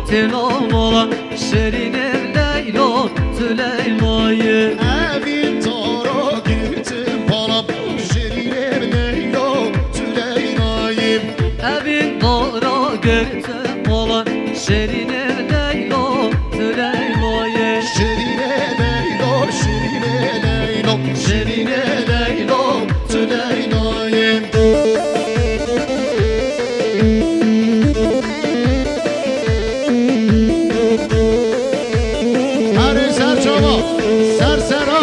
تنام olan Şerine Leyla Tüleylayı Evin tara girdim balam Şerine Leyla Tüleynayım Evin dara girdim olan Şerine Leyla Tüleylayı Şerine Leyla, Şerine Leyla Şerine Leyla Tüleynayım Her serçava, sersera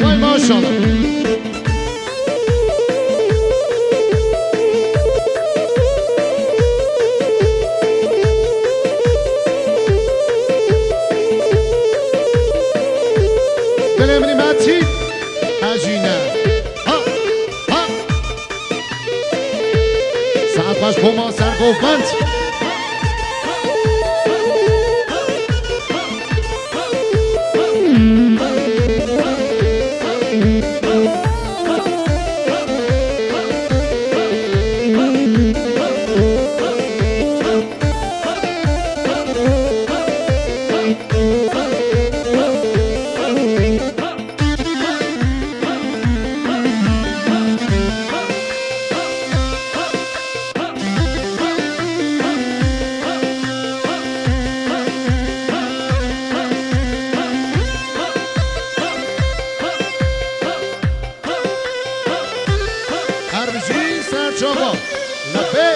Vay maşallah Belemni mati Hacine Ha ha Saat baş koma ser gofment Harbici serçava Lape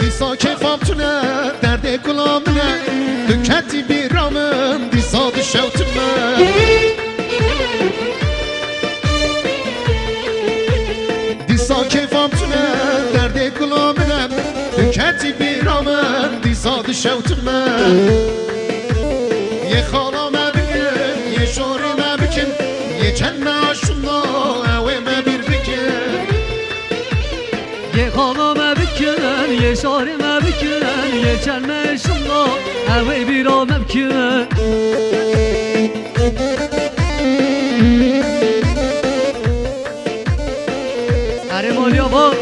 Disa kefam tüne derde kulağım ne Düketi bir ramım disa düşevtime Disa kefam tüne derde kulağım ne Düketi bir ramım disa düşevtime Ye halame bikin, ye şorime bikin Ye çenme aşunda evime bir bikin Ye halame bükün, ye şarime bükün Ye çelme şunda Evi bir amem kün Erim alıyor bak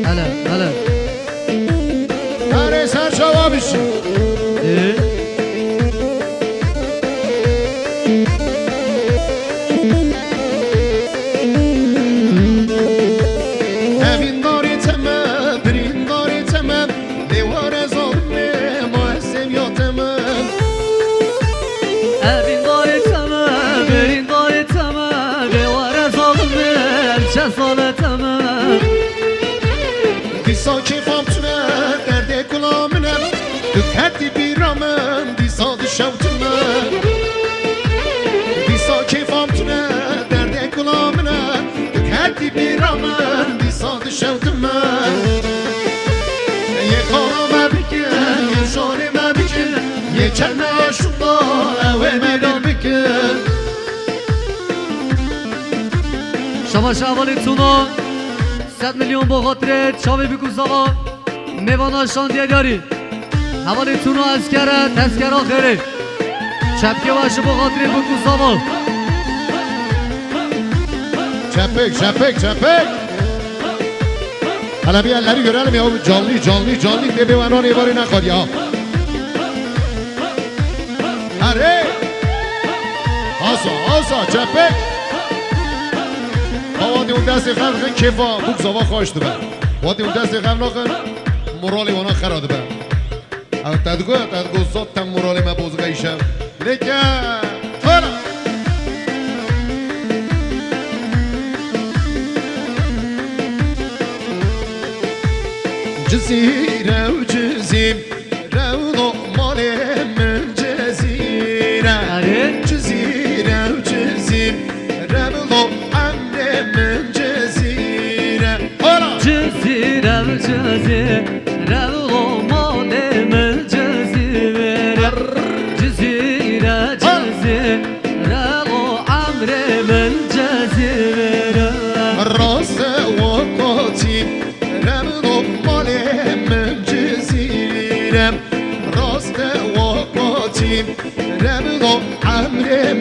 Hele, hele Her serçava biçin Evin dari temel, birin dari temel Devare zalme, muhessev ya temel Evin dayı temel, berin dayı temel Devare zalimim, çesale temel Disa kefam tüne, derde kulağımine Düketi bir ramım, disa düşevtime Disa kefam tüne, derde kulağımine Düketi bir ramım, disa düşevtime Ye kalame bikin, ye şorime bikin Ye çelme şunda, evime bir bikin شما شوالی تونا 100 میلیون با خاطر چاوی بگوز آقا میوانا شاندیه داری حوالی تونا اسکره تسکر آخره چپکه باشو با خاطر بگوز آقا Çepek, çepek, çepek. Hala bir elleri görelim ya. Canlı, canlı, canlı. Bebe ve nane var ne kadar ya. Hadi. Asa, asa, çepek. Vadi اون دست خم کیفا بوک زوا خواشت به. وادی اون دست خم نکن مورالی وانا خراد به. اما تدگو زاد تم مورالی ما بوزگایشه. لیکن خلا. جزیره و جزیره و مال من جزیره جزیره و جزیره و امر من جزیره جزیره و جزیره و مال من جزیره جزیره جزیره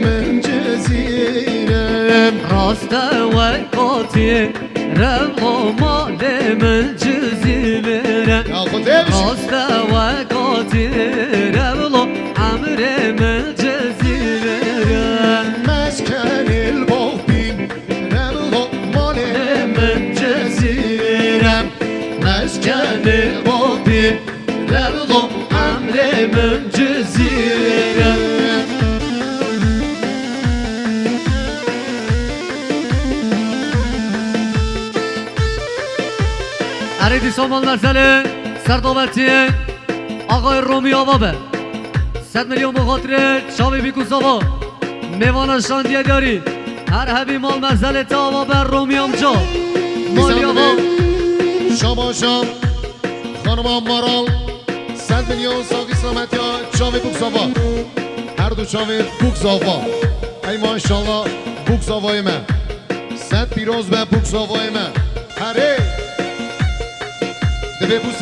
من جزيرم راست وقتی رو مال من جزیره يا خديش راست وقتی رو امر من جزیره مسكن البوبين رمضو مال من جزيرم مسكن البوبين رمضو امر من جزیره عریدی سامان مرسله سردابتی آقای رومی آبابه 100 میلیون بخاطر شامی بیکوساوا میوان شاندیه داری هر هبی مال مرسله تا آبابه رومی آمجا مالی آبا شما شام خانم مارال 100 میلیون ساقی سلامتی ها چاوی بوکساوا هر دو چاوی بوکساوا ای ماشالله بوکساوای من 100 پیروز به بوکساوای من هره ve bu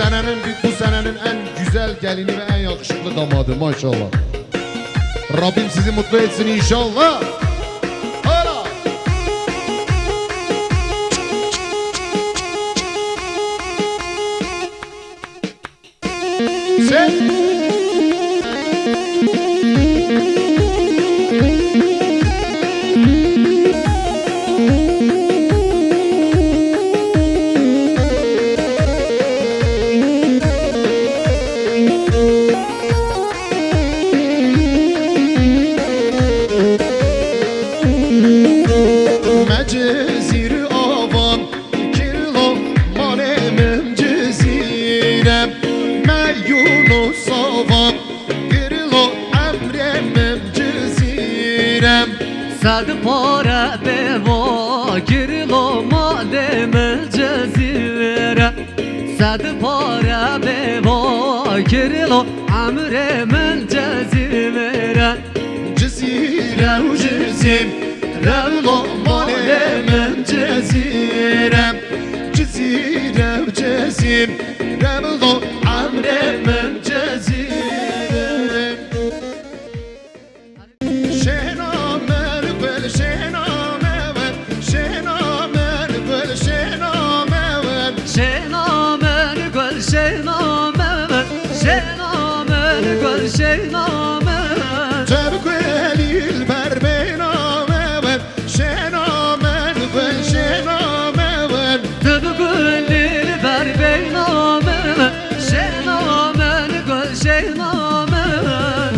senenin en güzel gelini ve en yakışıklı damadı maşallah. Rabbim sizi mutlu etsin inşallah. Hala. Sen Mecezir avam kirlo malemim cezirem Me Yunus avam kirlo emremim cezirem Sad para beva kirlo maleme cezire Sad para beva kirlo amremel cezire Cezirem cezim Revlo malemim cezirem Cezirem cezim Revlo amremim cezirem Şenamer gül şenamer Şenamer gül şenamer Şenamer gül şenamer Şenamer gül şenamer Tebgül ilber benamer Şenamer gül şenamer Tıbgül ilber beynamer Şenamer gül şenamer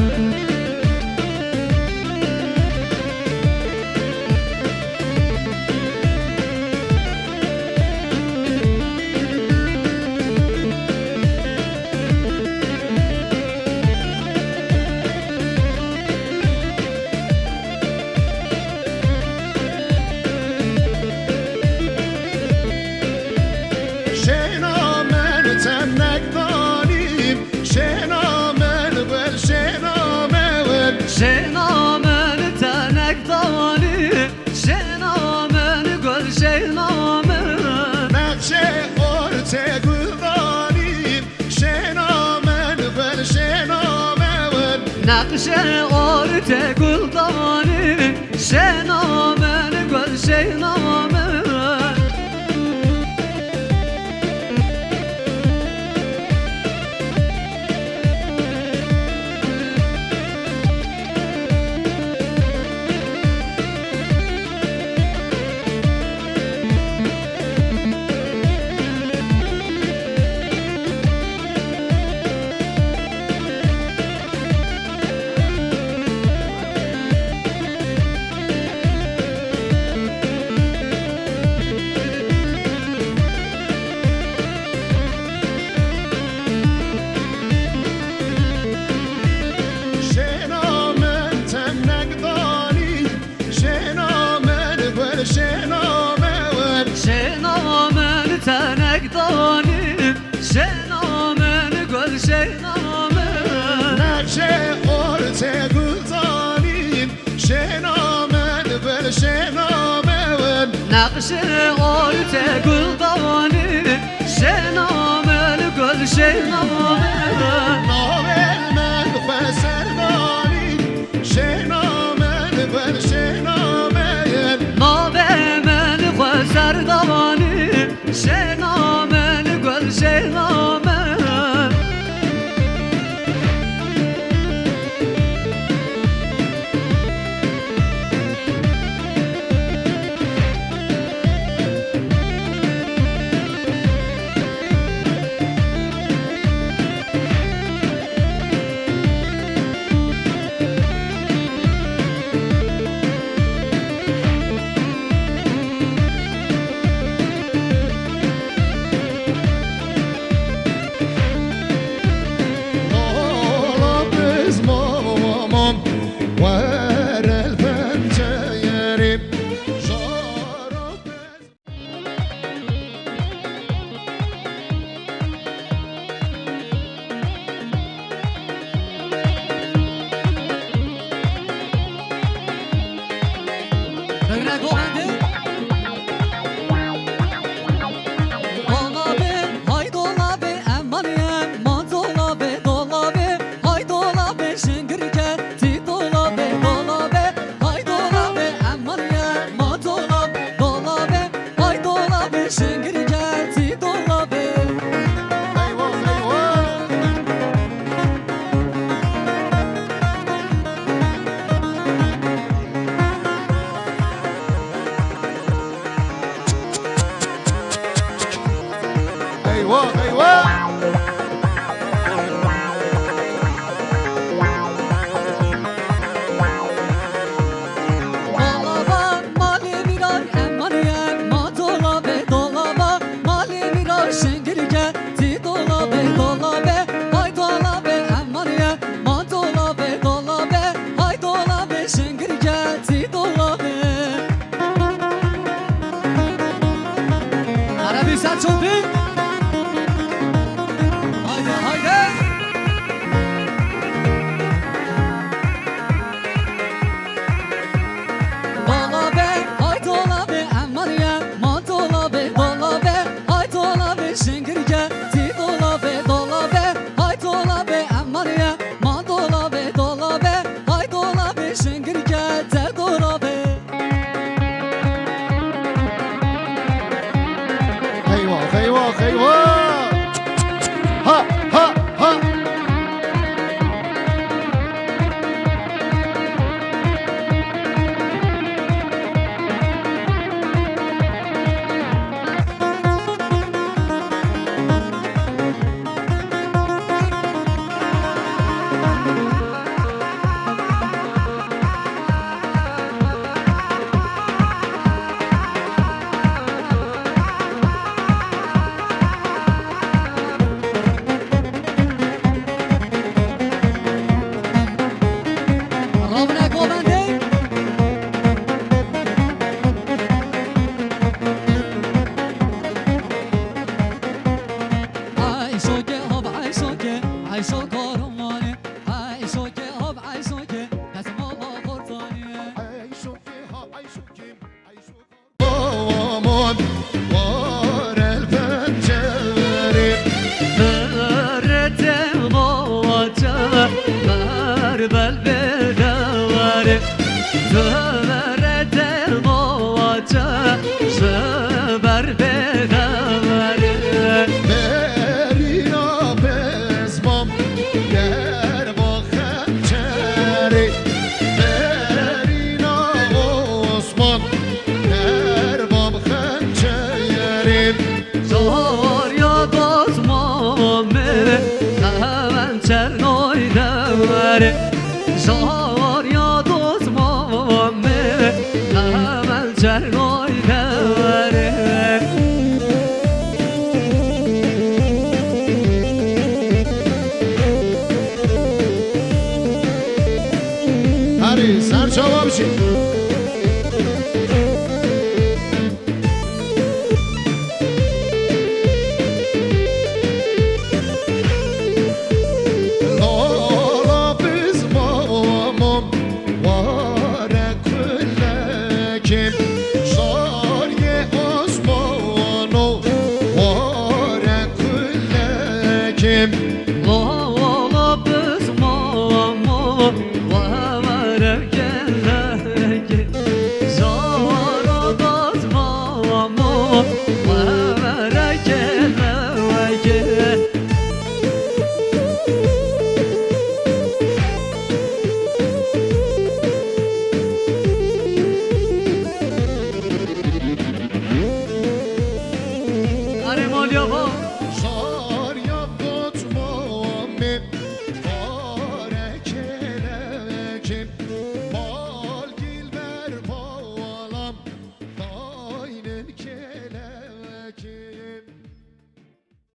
Şenamer temnekdanim Şenamer gül şenamer Şenamer tenekdani Şenamer gül şenamer Nakşe orte güldanim Şenamer gül şenamer Nakşe orte guldani Şenamer gül şenamer Şenamer temnekdanim Şenamer gül şenamer Şenamer tenekdani Şenamer gül şenamer Nakşe orte güldanim Şenamer gül şenamer Nakşe orte guldani Şenamer gül şenamer Navel men feserdanim Şenamer من شنامه نامه من خواه سردوانی شنامه گل شنامه Zor ya dost mame, hemen çer